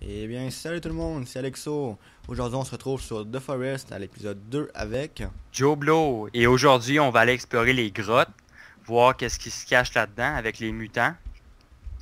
Eh bien, salut tout le monde, c'est Alexo. Aujourd'hui, on se retrouve sur The Forest à l'épisode 2 avec... Joe Blow. Et aujourd'hui, on va aller explorer les grottes, voir qu'est-ce qui se cache là-dedans avec les mutants,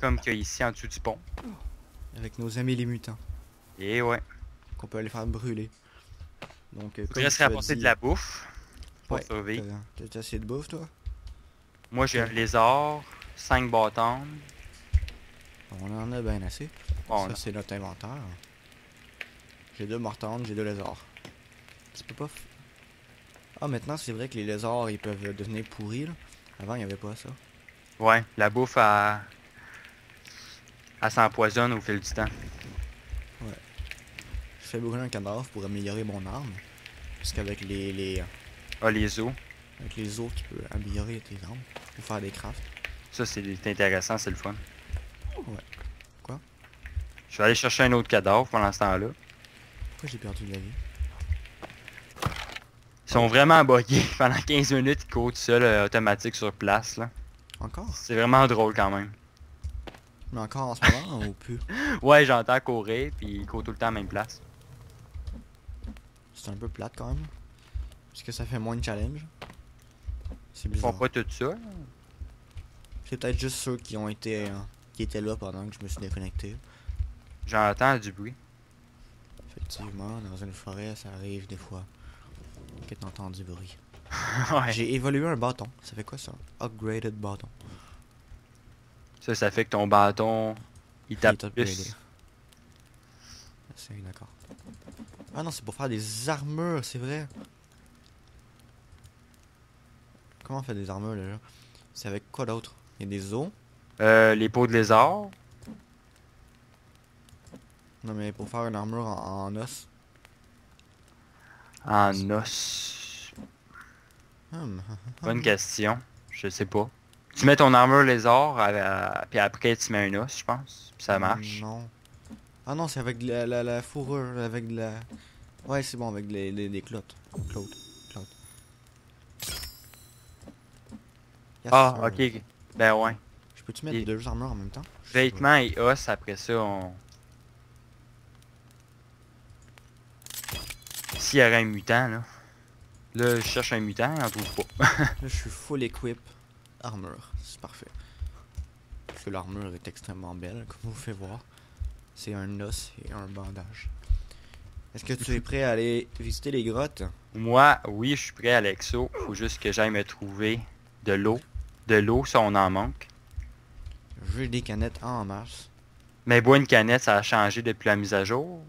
comme qu'il y a ici en dessous du pont. avec nos amis les mutants, Et ouais, qu'on peut aller faire brûler. Donc, comme faudrait se tu as rapporter de dit... la bouffe pour Ouais, survivre. t'as assez de bouffe, toi? Moi, j'ai un T'as- lézard, 5 bâtons. On en a bien assez. Bon, Ça, c'est notre inventaire. J'ai 2 mortandes, j'ai 2 lézards. Tu peux pas... Ah, maintenant, c'est vrai que les lézards, ils peuvent devenir pourris, là. Avant, il n'y avait pas ça. ouais, la bouffe, elle s'empoisonne au fil du temps. Ouais. Je fais brûler un cadavre pour améliorer mon arme. Parce qu'avec Ah, les os. avec les os, tu peux améliorer tes armes. Ou faire des crafts. Ça, c'est intéressant, c'est le fun. Ouais. Quoi? Je vais aller chercher un autre cadavre pendant ce temps-là. Pourquoi j'ai perdu de la vie? Ils sont vraiment buggés. Pendant 15 minutes, ils courent tout seuls, automatique sur place, là. Encore? C'est vraiment drôle quand même. Mais encore en ce moment ou plus? Ouais, j'entends courir, puis il court tout le temps à la même place. C'est un peu plate quand même. Parce que ça fait moins de challenge. C'est Ils font bizarre. pas tout ça. C'est peut-être juste ceux qui ont été qui étaient là pendant que je me suis déconnecté. J'entends du bruit. Effectivement, dans une forêt, ça arrive des fois que t'entends du bruit. Ouais. J'ai évolué un bâton. Ça fait quoi ça? Upgraded bâton. Ça fait que ton bâton, il Il tape est upgradé. plus. C'est d'accord. Ah non, c'est pour faire des armures, c'est vrai. Comment on fait des armures là? C'est avec quoi d'autre? Il y a des os. Les peaux de lézard, Non mais pour faire une armure en os. en os. Hum, Bonne question. Je sais pas. Tu mets ton armure lézard, puis après tu mets un os, je pense. Puis ça marche. Non. Ah non, c'est avec de la fourrure, avec de la... Ouais, c'est bon, avec des clottes. Clottes. Yes, Ah, sir. ok. Ben ouais. Je peux-tu mettre Les deux armures en même temps? Je sais pas. vêtements et os, après ça, on... S'il y aurait un mutant, là. Là, je cherche un mutant, on trouve pas. Là, je suis full equip armure. C'est parfait. Parce que l'armure est extrêmement belle, comme vous faites voir. C'est un os et un bandage. Est-ce que tu es prêt à aller visiter les grottes? Moi, oui, je suis prêt, Alexo. Faut juste que j'aille me trouver de l'eau. De l'eau, ça, on en manque. J'ai des canettes en masse. Mais boire une canette, ça a changé depuis la mise à jour.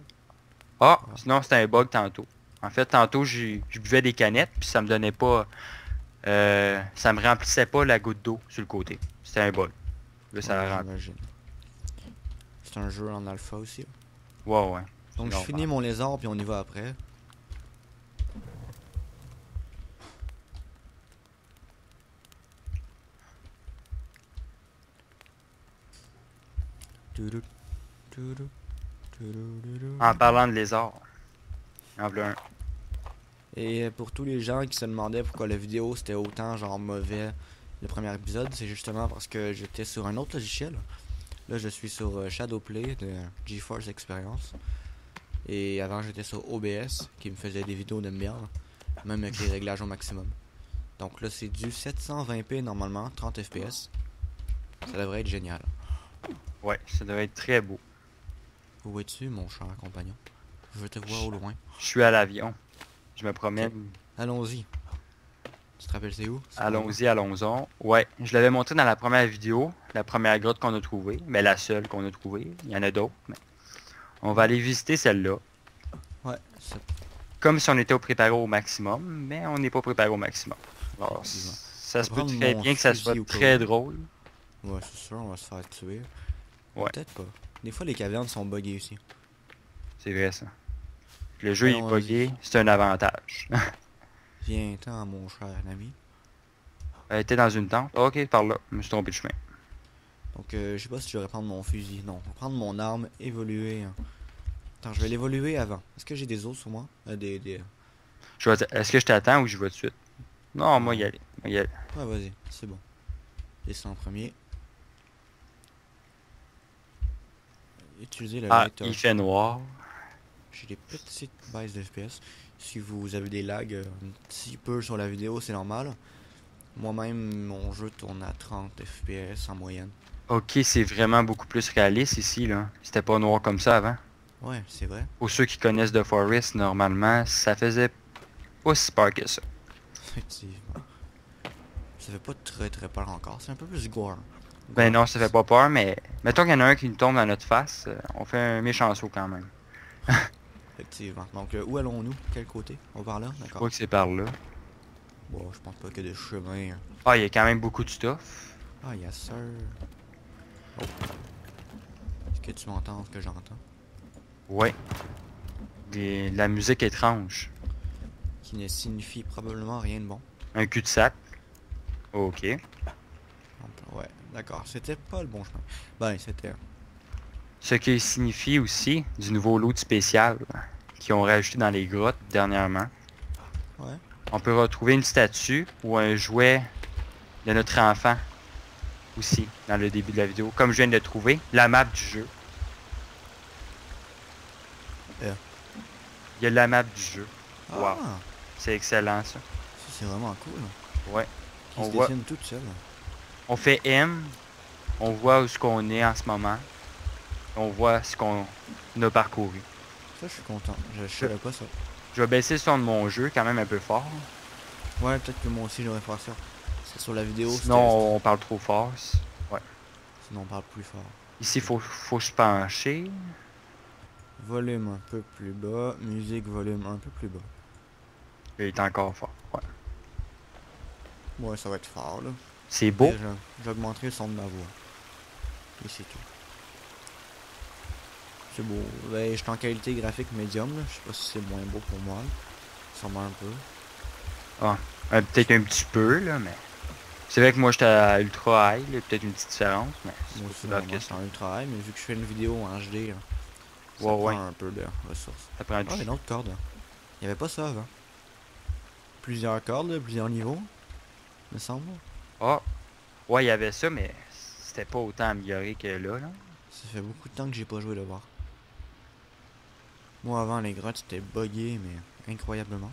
Ah, sinon, c'était un bug tantôt. En fait, tantôt, je buvais des canettes, puis ça me donnait pas... ça me remplissait pas la goutte d'eau sur le côté. C'était un bug. Là, ça Ouais, a rempli. j'imagine. C'est un jeu en alpha aussi. Ouais, ouais. Donc je finis mon lézard puis on y va après. Toudou, toudou, toudou, toudou. En parlant de lézard. En voilà un. Et pour tous les gens qui se demandaient pourquoi la vidéo c'était autant genre mauvais le premier épisode, c'est justement parce que j'étais sur un autre logiciel. Là je suis sur Shadowplay de GeForce Experience. Et avant j'étais sur OBS qui me faisait des vidéos de merde, même avec les réglages au maximum. Donc là c'est du 720p normalement, 30 fps. Ça devrait être génial. Ouais, ça devrait être très beau. Où es-tu mon cher compagnon? Je te vois au loin. Je suis à l'avion. Je me Ok, promène. allons-y. Tu te rappelles c'est où? C'est par où? Allons-y, allons-en. Ouais, je l'avais montré dans la première vidéo, la première grotte qu'on a trouvée, mais la seule qu'on a trouvée. Il y en a d'autres, mais on va aller visiter celle-là. Ouais, c'est Comme si on était préparé au maximum, mais on n'est pas préparé au maximum. Alors, effectivement. ça Je se vais peut prendre très mon bien que ça fusil soit au cas très où. drôle. Ouais, c'est sûr, on va se faire tuer. Ouais, Peut-être pas. Des fois, les cavernes sont buggées aussi. c'est vrai ça. Le jeu est Allons-y. buggé, c'est un avantage. Viens-t'en, mon cher ami. Elle était dans une tente. Ok, par là, je me suis trompé de chemin. Donc, je sais pas si je devrais prendre mon fusil. Non, je vais prendre mon arme, évoluer. Attends, je vais l'évoluer avant. Est-ce que j'ai des os sur moi? Des... Est-ce que je t'attends ou je vais tout de suite? Non, moi y Non. aller. Moi y aller. Ouais, vas-y, c'est bon. Descends en premier. utiliser le Ah, lighter. il fait noir. J'ai des petites baisses de FPS. Si vous avez des lags un petit peu sur la vidéo, c'est normal. Moi-même, mon jeu tourne à 30 FPS en moyenne. Ok, c'est vraiment beaucoup plus réaliste ici, là. C'était pas noir comme ça avant. Ouais, c'est vrai. Pour ceux qui connaissent The Forest, normalement, ça faisait pas si peur que ça. Effectivement. Ça fait pas très peur encore. C'est un peu plus gore. Ben Gore. non, ça fait pas peur, mais mettons qu'il y en a un qui nous tombe dans notre face, on fait un méchant saut quand même. Effectivement. Donc, où allons-nous? Quel côté? On va par là? Je D'accord. crois que c'est par là. Bon, je pense pas qu'il y a des chemins. Ah, il y a quand même beaucoup de stuff. Ah, yes sir. Oh. Est-ce que tu m'entends ce que j'entends? Ouais. La musique étrange. Qui ne signifie probablement rien de bon. Un cul-de-sac. Ok. Ouais, d'accord. C'était pas le bon chemin. Ben, c'était. Ce qui signifie aussi du nouveau loot spécial qu'ils ont rajouté dans les grottes dernièrement. Ouais. On peut retrouver une statue ou un jouet de notre enfant aussi dans le début de la vidéo. Comme je viens de le trouver, la map du jeu. Euh. Il y a la map du jeu. Wow. Ah, C'est excellent ça. ça c'est vraiment cool. Ouais. Qui On se voit- dessine toute seule. On fait M. On voit où ce qu'on est en ce moment. On voit ce qu'on a parcouru. Ça, je suis content. Je savais pas ça. Je vais baisser le son de mon jeu quand même un peu fort. Ouais, peut-être que moi aussi j'aurais faire ça. C'est sur la vidéo. Sinon on parle trop fort. Ouais. Sinon, on parle plus fort. Ici faut se pencher. Volume un peu plus bas. Musique, volume un peu plus bas. Il est encore fort. Ouais. Ouais, ça va être fort là. C'est beau. Et j'augmenterai le son de ma voix. Et c'est tout. C'est beau. Ben, je suis en qualité graphique médium là. Je sais pas si c'est moins beau pour moi. Sûrement un peu. Peut-être un petit peu là, mais. C'est vrai que moi j'étais à ultra high, là, peut-être une petite différence, mais c'est Moi pas aussi, plus grave normalement, que c'est ça. en ultra high, mais vu que je fais une vidéo en HD, là, ça Ouais, prend ouais. un peu de ressources. Ça prend Ah, du. une autre corde. Il y avait pas ça avant. Plusieurs cordes, là, plusieurs niveaux, me semble. Ah! Ouais, il y avait ça, mais c'était pas autant amélioré que là. Ça fait beaucoup de temps que j'ai pas joué le voir. Moi, avant, les grottes, c'était buggé, mais incroyablement.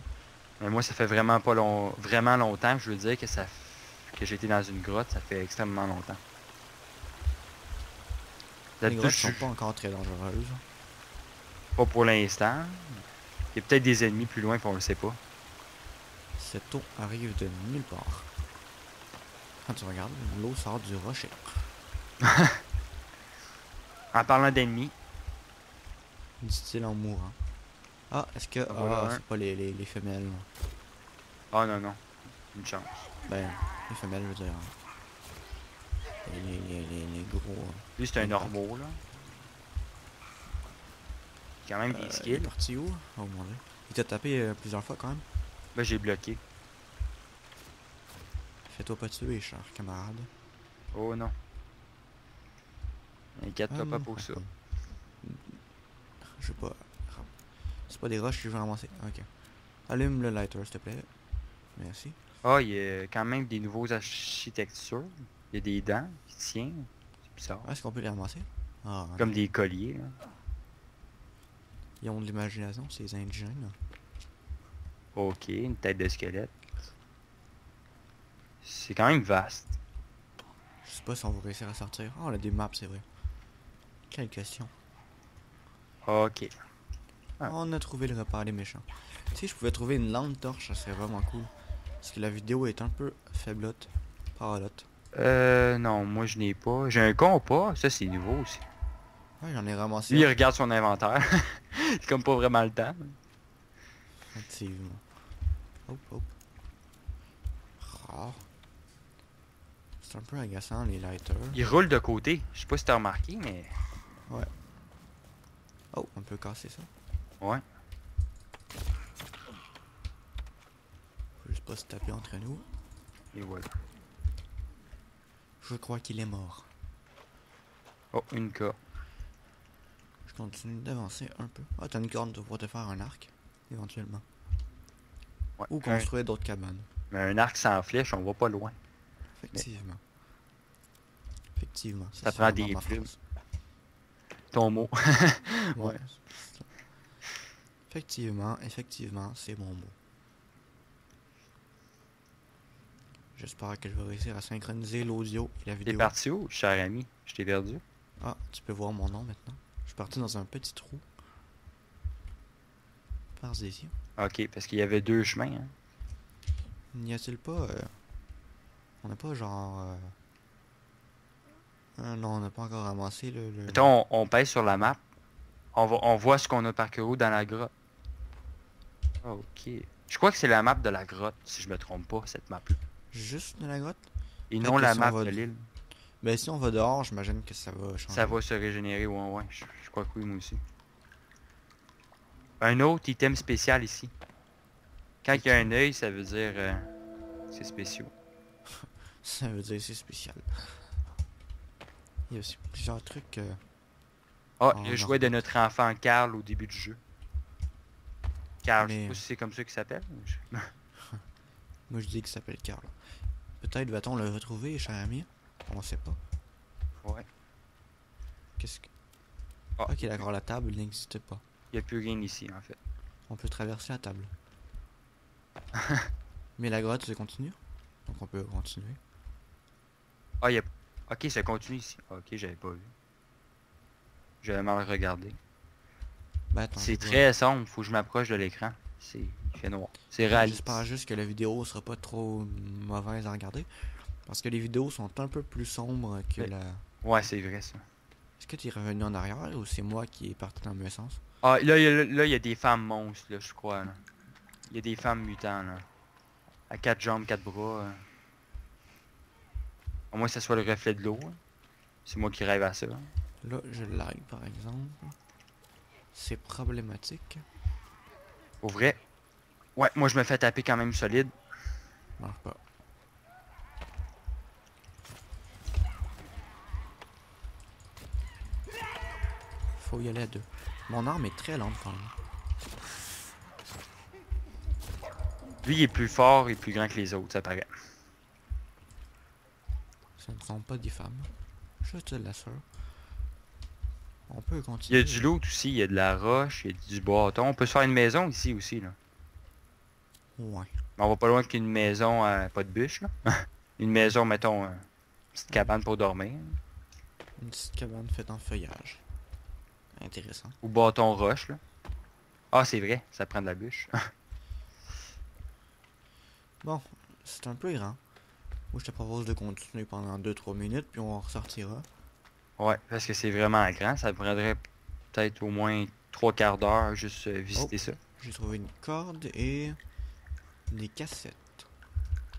Mais moi, ça fait vraiment pas vraiment longtemps, je veux dire que j'ai été dans une grotte, ça fait extrêmement longtemps. Les D'habitude, grottes je sont suis pas encore très dangereuses. pas pour l'instant. Il y a peut-être des ennemis plus loin qu'on le sait pas. Cette eau arrive de nulle part. Quand tu regardes, l'eau sort du rocher. En parlant d'ennemis, Dit-il en mourant. Ah, est-ce que... Voilà, Ah, hein. c'est pas les femelles. oh non, une chance. Ben, les femelles, je veux dire. Les gros... Lui, c'est un Impact. normaux, là. Quand même des Il est skills. parti où? Oh mon dieu. Il t'a tapé plusieurs fois quand même. Ben, j'ai bloqué. Fais-toi pas tuer, cher camarade. Oh non. Inquiète-toi pas pour ça. Je sais pas. C'est pas des roches que je veux ramasser. Ok. Allume le lighter, s'il te plaît. Merci. Ah, il y a quand même des nouveaux architectures. Il y a des dents qui tiennent. C'est bizarre. Ah, est-ce qu'on peut les ramasser? Ah, Comme des colliers, là. ils ont de l'imagination, ces indigènes. Ok, une tête de squelette. C'est quand même vaste. Je sais pas si on va réussir à sortir. Ah, on a des maps, c'est vrai. Quelle question. Ok. Ah. On a trouvé le repas des méchants. Si je pouvais trouver une lampe torche, ça serait vraiment cool. Parce que la vidéo est un peu faiblotte. Paralotte. Non, moi je n'ai pas. J'ai un compas, ça c'est nouveau aussi. Ouais, j'en ai ramassé. Lui, il un. regarde son inventaire. C'est comme pas vraiment le temps. Effectivement. Hop, hop. Rare. C'est un peu agaçant, les lighters. Il roule de côté. Je sais pas si t'as remarqué, mais. Oh, on peut casser ça. Ouais. Faut juste pas se taper entre nous. Et voilà. Je crois qu'il est mort. Oh, une corde. Je continue d'avancer un peu. Ah, t'as une corde pour te faire un arc, éventuellement. Ouais. Ou construire d'autres cabanes. Mais un arc sans flèche, on va pas loin. Effectivement. Effectivement. Ça c'est prend vraiment des ma plumes. phrase. ton mot. Ouais. Effectivement, c'est mon mot. J'espère que je vais réussir à synchroniser l'audio et la T'es vidéo. parti où, cher ami? Je t'ai perdu. Ah, tu peux voir mon nom maintenant. Je suis parti dans un petit trou. Par ici. Ok, parce qu'il y avait deux chemins. Hein. N'y a-t-il pas... On n'a pas genre... non, on n'a pas encore ramassé le... Mettons, on pèse sur la map. On voit ce qu'on a parcouru dans la grotte. Ok. Je crois que c'est la map de la grotte, si je me trompe pas, cette map-là. Juste de la grotte? Et Peut-être non que la si on map va- de l'île. Ben si on va dehors, j'imagine que ça va changer. Ça va se régénérer, ouais. Je crois que oui, moi aussi. Un autre item spécial ici. Quand il y a un œil, ça veut dire c'est spécial. Ça veut dire c'est spécial. Il y a aussi plusieurs trucs... Ah, Oh, le non. jouet de notre enfant Carl au début du jeu. Carl, je sais Mais- pas si c'est comme ça qu'il s'appelle. Moi je dis qu'il s'appelle Carl. Peut-être va-t-on le retrouver, cher ami? On sait pas. Ouais. Qu'est-ce que... Ah, Ok, d'accord, la table n'existe pas. il n'y a plus rien ici, en fait. On peut traverser la table. Mais la grotte se continue. Donc on peut continuer. Ah, il y a... Ok, ça continue ici. Ok, j'avais pas vu. J'avais mal regardé. Ben attends, C'est je vois. très sombre, faut que je m'approche de l'écran. Il fait noir. C'est réaliste. J'espère juste que la vidéo sera pas trop mauvaise à regarder. Parce que les vidéos sont un peu plus sombres que Mais- la... Ouais, c'est vrai ça. Est-ce que tu es revenu en arrière ou c'est moi qui est parti dans le mauvais sens? Ah, là, il y a des femmes monstres, là, je crois. Là. Il y a des femmes mutants, là. À 4 jambes, 4 bras. Au moins, que ce soit le reflet de l'eau. Hein. C'est moi qui rêve à ça. Hein. Là, je lag par exemple. C'est problématique. Au vrai. Ouais, moi, je me fais taper quand même solide. Marche pas. Faut y aller à deux. Mon arme est très lente quand même. Lui, il est plus fort et plus grand que les autres, ça paraît. Ce ne sont pas des femmes. Je te l'assure. On peut Il y continuer. a du loot aussi, il y a de la roche, il y a du bâton. On peut se faire une maison ici aussi, là. Ouais. Mais on va pas loin qu'une maison pas de bûche, là. Une maison, mettons, petite cabane pour dormir. Une petite cabane faite en feuillage. Intéressant. Ou bâton roche, là. Ah, c'est vrai, ça prend de la bûche. Bon, c'est un peu grand. Moi, je te propose de continuer pendant 2-3 minutes, puis on ressortira. Ouais, parce que c'est vraiment grand. Ça prendrait peut-être au moins 3 quarts d'heure juste visiter ça. J'ai trouvé une corde et des cassettes.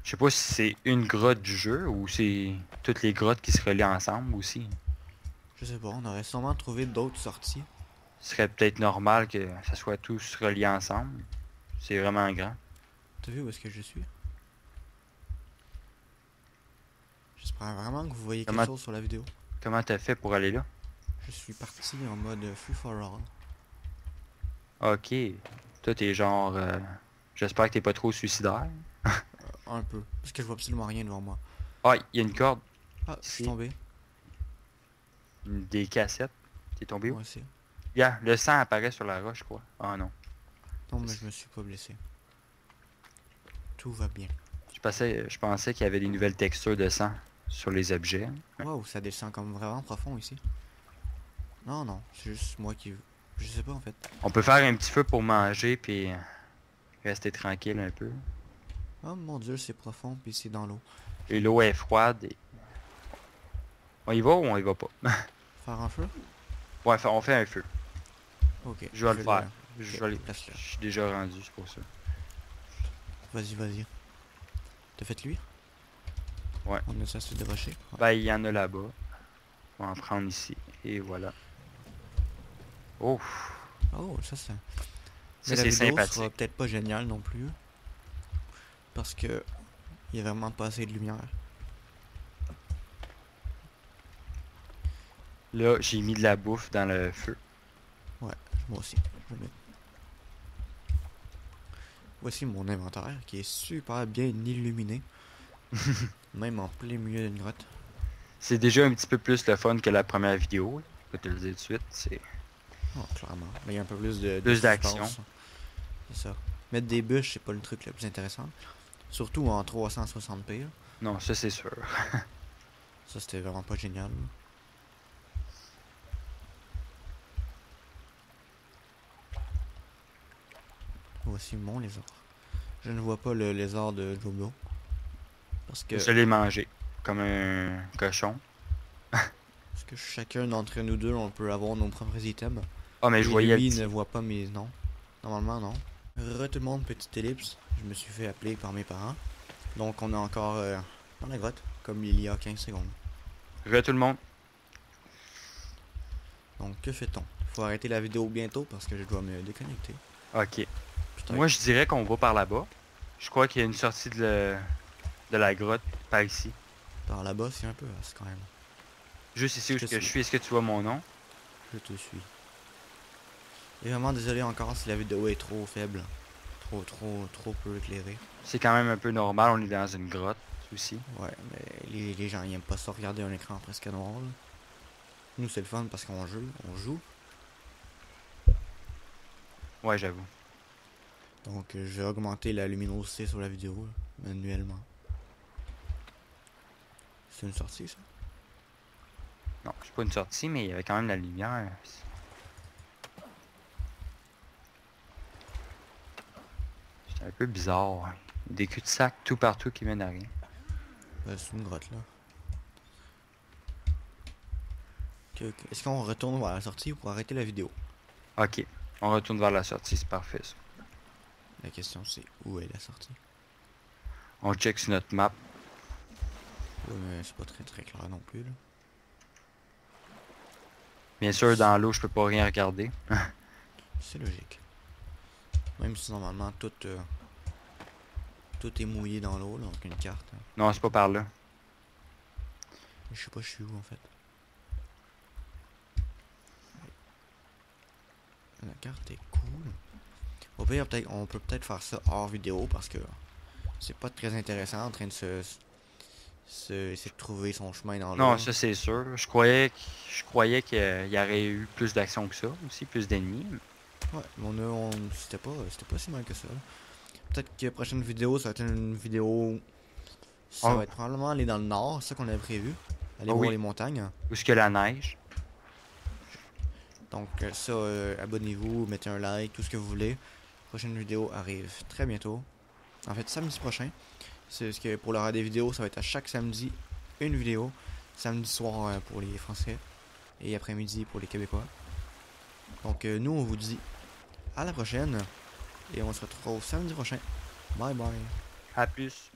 Je sais pas si c'est une grotte du jeu ou c'est toutes les grottes qui se relient ensemble aussi. Je sais pas, on aurait sûrement trouvé d'autres sorties. Ce serait peut-être normal que ça soit tous reliés ensemble. C'est vraiment grand. T'as vu où est-ce que je suis? J'espère vraiment que vous voyez quelque Comment- chose sur la vidéo. Comment t'as fait pour aller là? Je suis parti en mode free for all. Ok. Toi t'es genre... J'espère que t'es pas trop suicidaire. Un peu. Parce que je vois absolument rien devant moi. Ah, il y a une corde. Ah, je suis Si. tombé. Des cassettes. T'es tombé où? Moi aussi. Yeah, le sang apparaît sur la roche, je crois. Ah non. Non, mais je me suis pas blessé. Tout va bien. Je pensais qu'il y avait des nouvelles textures de sang sur les objets. Waouh, ça descend comme vraiment profond ici. Non, non, c'est juste moi qui... Je sais pas en fait. On peut faire un petit feu pour manger puis rester tranquille un peu. Oh mon dieu, c'est profond, puis c'est dans l'eau. Et l'eau est froide et... On y va ou on y va pas? Faire un feu? Ouais, on fait un feu. Ok. Je vais le faire. Ok, Je vais le- place-le. Je suis déjà rendu, c'est pour ça. Vas-y, vas-y. T'as fait lui? Ouais. On a ça sur des rochers? Ouais. Ben, il y en a là-bas. On va en prendre ici. Et voilà. Oh, Oh, ça c'est... ça Mais la c'est vidéo sympathique. sera peut-être pas géniale non plus. Parce que... Il y a vraiment pas assez de lumière. Là, j'ai mis de la bouffe dans le feu. Ouais, moi aussi. Je vais mettre. Voici mon inventaire qui est super bien illuminé. Même en plein milieu d'une grotte. C'est déjà un petit peu plus le fun que la première vidéo. Je vais te le dire tout de suite, c'est Oh, clairement. Mais il y a un peu plus de plus suspense. d'action. C'est ça. Mettre des bûches, c'est pas le truc le plus intéressant. Surtout en 360p. Là. Non, ça c'est sûr. Ça, c'était vraiment pas génial. Là. Voici mon lézard. Je ne vois pas le lézard de Jojo. Parce que, Je l'ai mangé comme un cochon. parce que chacun d'entre nous deux, on peut avoir nos propres items. Ah, mais Et je voyais le lui petit. ne voit pas mes noms. Normalement, non. Re tout le monde, petite ellipse. Je me suis fait appeler par mes parents. Donc, on est encore dans la grotte, comme il y a 15 secondes. Re tout le monde. Donc, que fait-on? Faut arrêter la vidéo bientôt parce que je dois me déconnecter. Ok. Peut-être. Moi, je dirais qu'on va par là-bas. Je crois qu'il y a une sortie de la grotte par ici. Par là-bas, c'est un peu vaste quand même. Juste ici où Je je suis. suis. Est-ce que tu vois mon nom? Je te suis. Et vraiment désolé encore si la vidéo est trop faible. Trop peu éclairée. C'est quand même un peu normal, on est dans une grotte aussi. Ouais, mais les gens ils aiment pas ça regarder un écran presque noir. Là. Nous, c'est le fun parce qu'on joue. Ouais, j'avoue. Donc, je vais augmenter la luminosité sur la vidéo là, manuellement. C'est une sortie, ça? Non, c'est pas une sortie, mais il y avait quand même de la lumière. C'est un peu bizarre. Hein. Des cul-de-sac tout partout qui mènent à rien. C'est une grotte, là. Ok. Est-ce qu'on retourne vers la sortie pour arrêter la vidéo? Ok, on retourne vers la sortie, c'est parfait ça. La question, c'est où est la sortie? On check sur notre map. Ouais, mais c'est pas très clair non plus, là. Bien sûr, dans l'eau, je peux pas rien regarder. C'est logique. Même si normalement tout est mouillé dans l'eau, là, donc une carte. Hein. Non, c'est pas par là. Je sais pas je suis où en fait. La carte est cool. Au pire, on peut peut-être faire ça hors vidéo parce que c'est pas très intéressant en train de essayer de trouver son chemin dans l'eau. Non, ça c'est sûr. Je croyais qu'il y aurait eu plus d'action que ça, aussi plus d'ennemis. Ouais, mais c'était pas si mal que ça. Peut-être que la prochaine vidéo, ça va être une vidéo. Ça va être probablement aller dans le nord, c'est ça qu'on avait prévu. Aller voir les montagnes. Où est-ce que la neige? Donc ça, abonnez-vous, mettez un like, tout ce que vous voulez. La prochaine vidéo arrive très bientôt. En fait, samedi prochain. C'est ce que pour l'heure des vidéos, ça va être à chaque samedi une vidéo. Samedi soir pour les Français et après-midi pour les Québécois. Donc nous, on vous dit à la prochaine et on se retrouve samedi prochain. Bye bye. À plus.